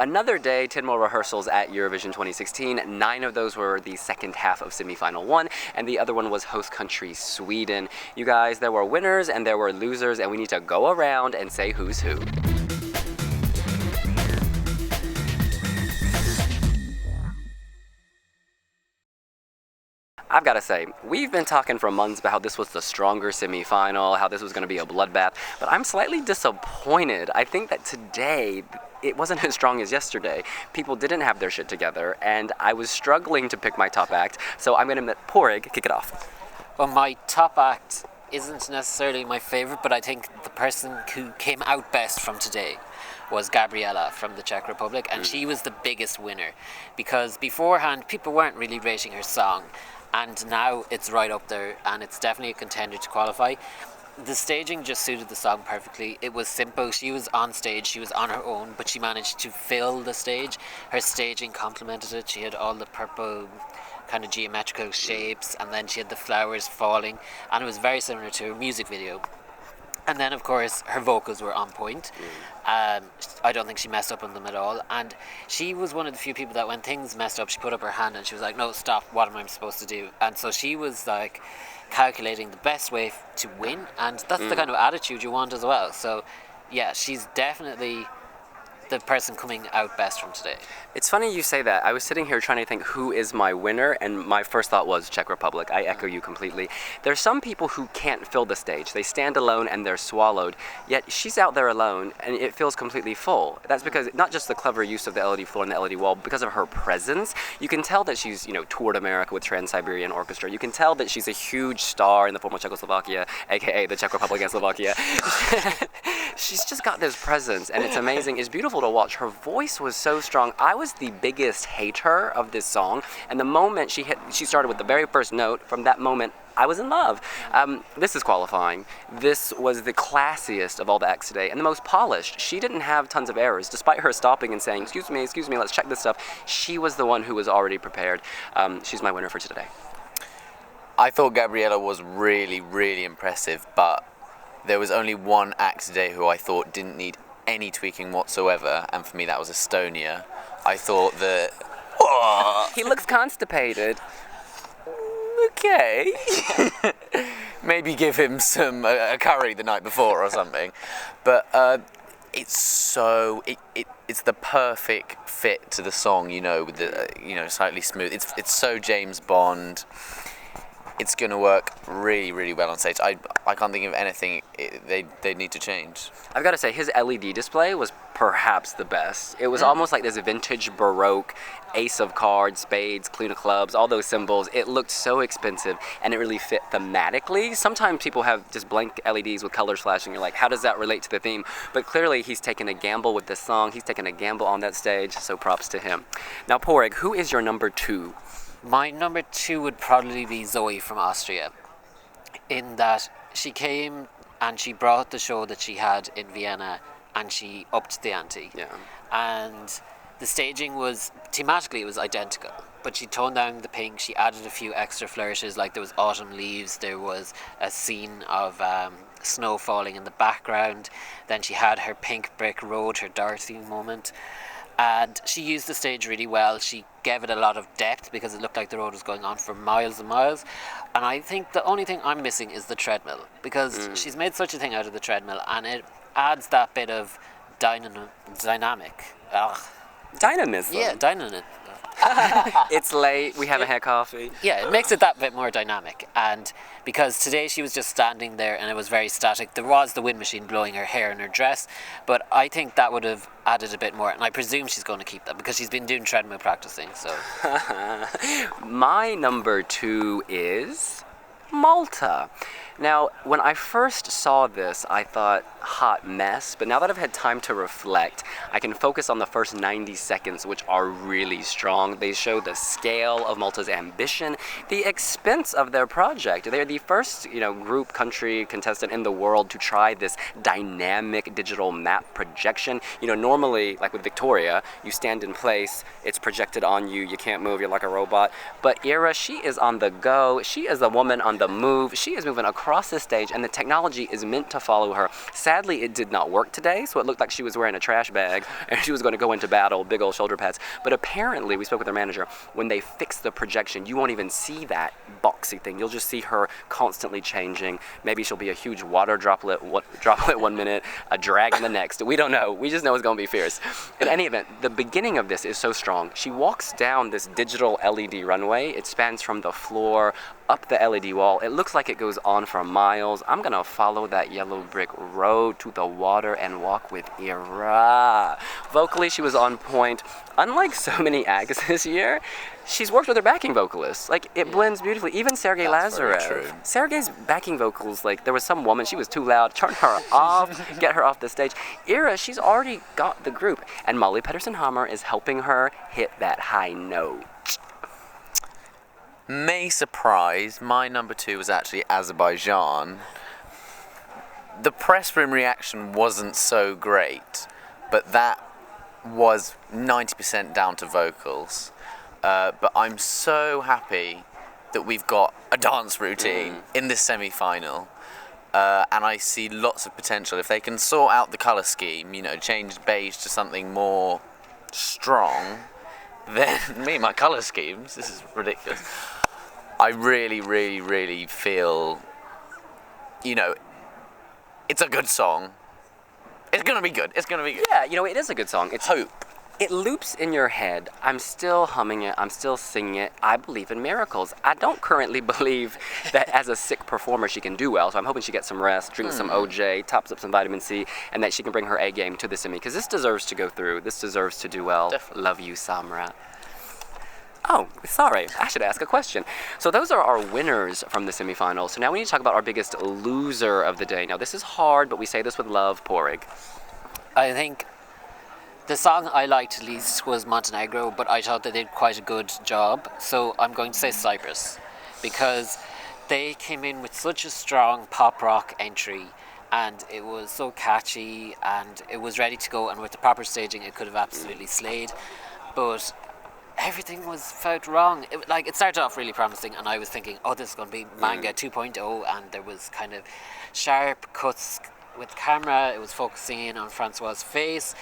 Another day, 10 more rehearsals at Eurovision 2016. 9 of those were the second half of semi-final 1, and the other one was host country Sweden. You guys, there were winners and there were losers, and we need to go around and say who's who. I've got to say, we've been talking for months about how this was the stronger semi-final, how this was going to be a bloodbath, but I'm slightly disappointed. I think that today, it wasn't as strong as yesterday. People didn't have their shit together, and I was struggling to pick my top act, so I'm going to let Porig kick it off. Well, my top act isn't necessarily my favorite, but I think the person who came out best from today was Gabriela from the Czech Republic, and she was the biggest winner, because beforehand, people weren't really rating her song. And now it's right up there, and it's definitely a contender to qualify. The staging just suited the song perfectly. It was simple. She was on stage, she was on her own, but she managed to fill the stage. Her staging complemented it. She had all the purple kind of geometrical shapes, and then she had the flowers falling, and it was very similar to her music video. And then, of course, her vocals were on point. I don't think she messed up on them at all. And she was one of the few people that when things messed up, she put up her hand and she was like, no, stop, what am I supposed to do? And so she was like calculating the best way to win. And that's the kind of attitude you want as well. So, yeah, she's definitely the person coming out best from today. It's funny you say that. I was sitting here trying to think who is my winner, and my first thought was Czech Republic. I echo you completely. There's some people who can't fill the stage. They stand alone and they're swallowed, yet she's out there alone and it feels completely full. That's because not just the clever use of the LED floor and the LED wall, because of her presence. You can tell that she's, toured America with Trans-Siberian Orchestra. You can tell that she's a huge star in the former Czechoslovakia, aka the Czech Republic and Slovakia. She's just got this presence, and it's amazing. It's beautiful to watch. Her voice was so strong. I was the biggest hater of this song, and the moment she started with the very first note, from that moment I was in love. This is qualifying. This was the classiest of all the acts today, and the most polished. She didn't have tons of errors. Despite her stopping and saying, excuse me, let's check this stuff, she was the one who was already prepared. She's my winner for today. I thought Gabriela was really, really impressive, but there was only one act today who I thought didn't need any tweaking whatsoever, and for me that was Estonia. I thought that... He looks constipated. Okay. Maybe give him some a curry the night before or something. But it's the perfect fit to the song, with the slightly smooth. It's so James Bond. It's going to work really, really well on stage. I can't think of anything they need to change. I've got to say, his LED display was perhaps the best. It was almost like this vintage Baroque ace of cards, spades, queen of clubs, all those symbols. It looked so expensive, and it really fit thematically. Sometimes people have just blank LEDs with colors flashing. You're like, how does that relate to the theme? But clearly, he's taken a gamble with this song. He's taken a gamble on that stage, so props to him. Now, Porig, who is your number 2? My number 2 would probably be Zoe from Austria, in that she came and she brought the show that she had in Vienna, and she upped the ante. Yeah. And the staging was, thematically it was identical, but she toned down the pink, she added a few extra flourishes, like there was autumn leaves, there was a scene of snow falling in the background, then she had her pink brick road, her Dorothy moment. And she used the stage really well. She gave it a lot of depth because it looked like the road was going on for miles and miles. And I think the only thing I'm missing is the treadmill, because she's made such a thing out of the treadmill, and it adds that bit of dynamic. Dynamism. Yeah, dynamic. It's late, we haven't had coffee. Yeah, it makes it that bit more dynamic. And because today she was just standing there and it was very static. There was the wind machine blowing her hair and her dress, but I think that would have added a bit more, and I presume she's going to keep that because she's been doing treadmill practicing. So my number 2 is Malta. Now, when I first saw this, I thought, hot mess, but now that I've had time to reflect, I can focus on the first 90 seconds, which are really strong. They show the scale of Malta's ambition, the expense of their project. They're the first, group, country, contestant in the world to try this dynamic digital map projection. Normally, like with Victoria, you stand in place, it's projected on you, you can't move, you're like a robot. But Ira, she is on the go. She is a woman on the move. She is moving across the stage, and the technology is meant to follow her. Sadly, it did not work today, so it looked like she was wearing a trash bag, and she was going to go into battle, big old shoulder pads. But apparently, we spoke with her manager, when they fix the projection, you won't even see that boxy thing. You'll just see her constantly changing. Maybe she'll be a huge water droplet 1 minute, a dragon the next. We don't know. We just know it's going to be fierce. In any event, the beginning of this is so strong. She walks down this digital LED runway. It spans from the floor up the LED wall. It looks like it goes on for miles. I'm going to follow that yellow brick road to the water and walk with Ira. Vocally, she was on point. Unlike so many acts this year, she's worked with her backing vocalists. Like, it blends beautifully. Even Sergei Lazarev. Sergei's backing vocals, like, there was some woman, she was too loud. Turn her off, get her off the stage. Ira, she's already got the group. And Molly Pedersen-Hammer is helping her hit that high note. May surprise, my number 2 was actually Azerbaijan. The press room reaction wasn't so great, but that was 90% down to vocals. But I'm so happy that we've got a dance routine in this semi-final. And I see lots of potential. If they can sort out the colour scheme, you know, change beige to something more strong, then me and my colour schemes, this is ridiculous. I really, really, really feel, you know, it's a good song. It's gonna be good. It's gonna be good. Yeah, you know, it is a good song. It's Hope. It loops in your head. I'm still humming it. I'm still singing it. I believe in miracles. I don't currently believe that as a sick performer she can do well, so I'm hoping she gets some rest, drinks some OJ, tops up some vitamin C, and that she can bring her A game to the semi, because this deserves to go through. This deserves to do well. Definitely. Love you, Samra. Oh, sorry. I should ask a question. So those are our winners from the semifinals. So now we need to talk about our biggest loser of the day. Now, this is hard, but we say this with love. Porig. I think the song I liked least was Montenegro, but I thought they did quite a good job. So I'm going to say Cyprus, because they came in with such a strong pop rock entry, and it was so catchy, and it was ready to go, and with the proper staging it could have absolutely slayed. But everything felt wrong. It started off really promising, and I was thinking, oh, this is going to be manga 2.0, and there was kind of sharp cuts with camera. It was focusing in on Francois's face,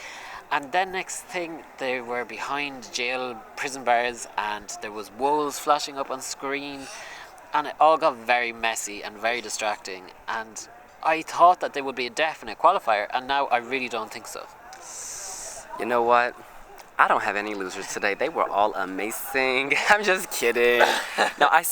and then next thing they were behind prison bars, and there was wolves flashing up on screen, and it all got very messy and very distracting, and I thought that they would be a definite qualifier, and now I really don't think so. You know what? I don't have any losers today. They were all amazing. I'm just kidding. No, I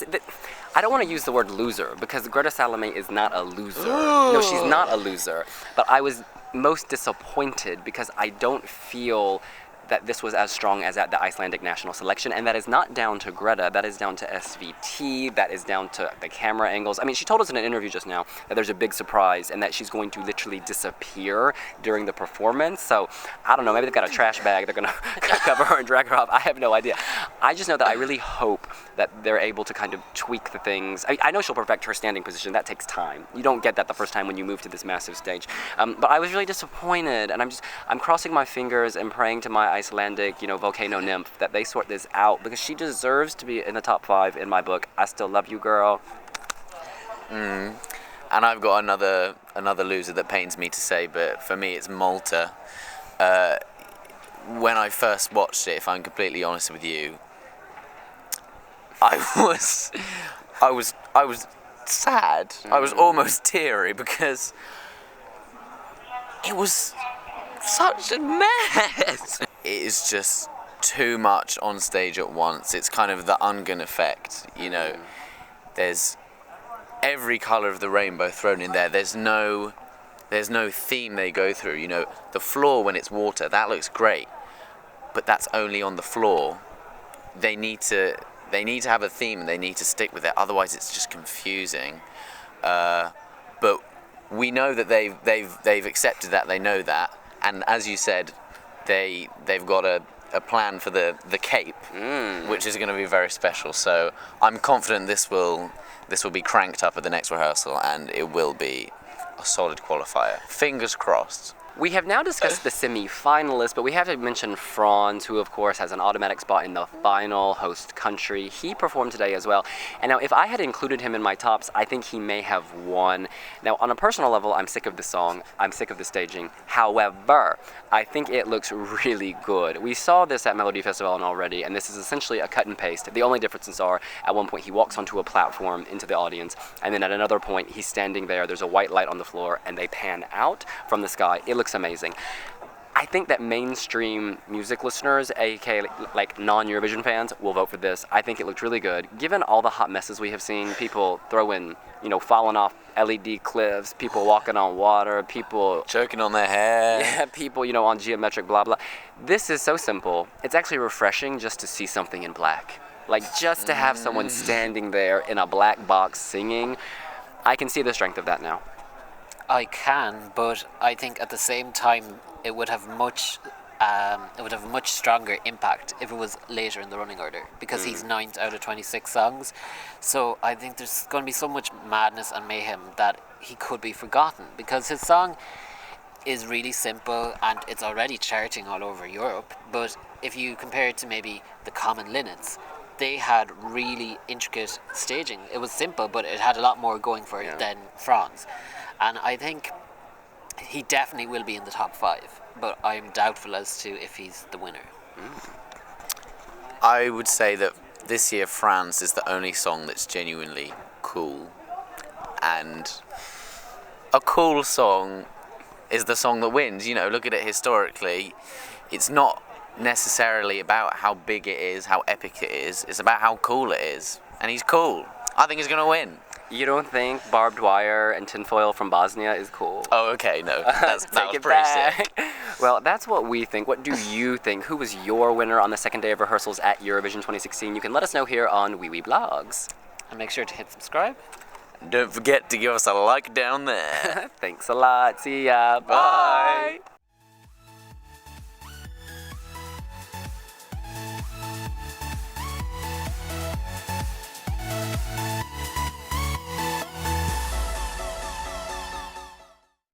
don't want to use the word loser, because Greta Salome is not a loser. No, she's not a loser. But I was most disappointed because I don't feel that this was as strong as at the Icelandic national selection, and that is not down to Greta, that is down to SVT, that is down to the camera angles. I mean, she told us in an interview just now that there's a big surprise and that she's going to literally disappear during the performance, so I don't know, maybe they've got a trash bag, they're gonna cover her and drag her off, I have no idea. I just know that I really hope that they're able to kind of tweak the things. I know she'll perfect her standing position, that takes time. You don't get that the first time when you move to this massive stage. But I was really disappointed, and I'm crossing my fingers and praying to my Icelandic, volcano nymph that they sort this out, because she deserves to be in the top 5 in my book. I still love you, girl. And I've got another loser that pains me to say, but for me it's Malta. When I first watched it, if I'm completely honest with you, I was sad. I was almost teary because it was such a mess. It is just too much on stage at once. It's kind of the Ungern effect, There's every colour of the rainbow thrown in there. There's no theme they go through. The floor when it's water, that looks great, but that's only on the floor. They need to have a theme and they need to stick with it. Otherwise, it's just confusing. But we know that they've accepted that. They know that, and as you said, they've got a plan for the Cape, which is going to be very special. So I'm confident this will be cranked up at the next rehearsal, and it will be a solid qualifier. Fingers crossed. We have now discussed the semi-finalists, but we have to mention Franz, who of course has an automatic spot in the final host country. He performed today as well. And now if I had included him in my tops, I think he may have won. Now on a personal level, I'm sick of the song. I'm sick of the staging. However, I think it looks really good. We saw this at Melody Festival already, and this is essentially a cut and paste. The only differences are at one point he walks onto a platform into the audience, and then at another point he's standing there. There's a white light on the floor, and they pan out from the sky. It looks amazing. I think that mainstream music listeners, aka like non-Eurovision fans, will vote for this. I think it looked really good. Given all the hot messes we have seen, people throwing, falling off LED cliffs, people walking on water, people choking on their hair. Yeah, people, on geometric blah blah. This is so simple. It's actually refreshing just to see something in black. Like just to have someone standing there in a black box singing. I can see the strength of that now. I can, but I think at the same time it would have much stronger impact if it was later in the running order, because he's 9th out of 26 songs. So I think there's going to be so much madness and mayhem that he could be forgotten, because his song is really simple and it's already charting all over Europe. But if you compare it to maybe the Common Linnets, they had really intricate staging. It was simple, but it had a lot more going for it than Franz. And I think he definitely will be in the top 5, but I'm doubtful as to if he's the winner. I would say that this year France is the only song that's genuinely cool. And a cool song is the song that wins. Look at it historically. It's not necessarily about how big it is, how epic it is. It's about how cool it is. And he's cool. I think he's going to win. You don't think barbed wire and tinfoil from Bosnia is cool? Oh, okay, no. That was pretty back. sick. Well, that's what we think. What do you think? Who was your winner on the second day of rehearsals at Eurovision 2016? You can let us know here on wiwibloggs. And make sure to hit subscribe. Don't forget to give us a like down there. Thanks a lot. See ya. Bye.